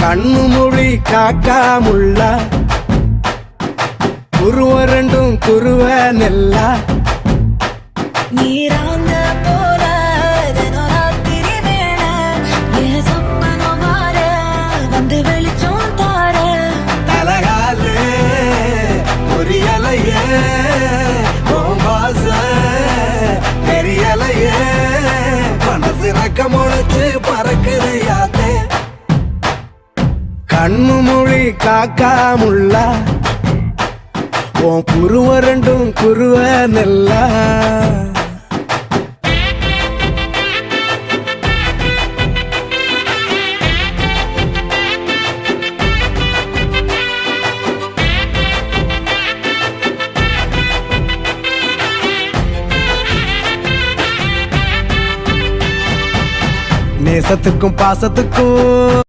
கண்ணு மொழி காக்காமுள்ள குருவ ரெண்டும் குருவ நெல்லா நீராங்க போல தினராத்திரி வேண என் சொப்பனம் மாற வந்து வெளிச்சம் தார தலகாலே பொரியலையே ஓம்பாச பெரியலையே மனசு ரக்க முளைச்சு பறக்குது யாத்தே கண்ணு மொழி காக்காமுள்ள உன் குருவ ரெண்டும் குருவ நெல்லா நேசத்துக்கும் பாசத்துக்கும்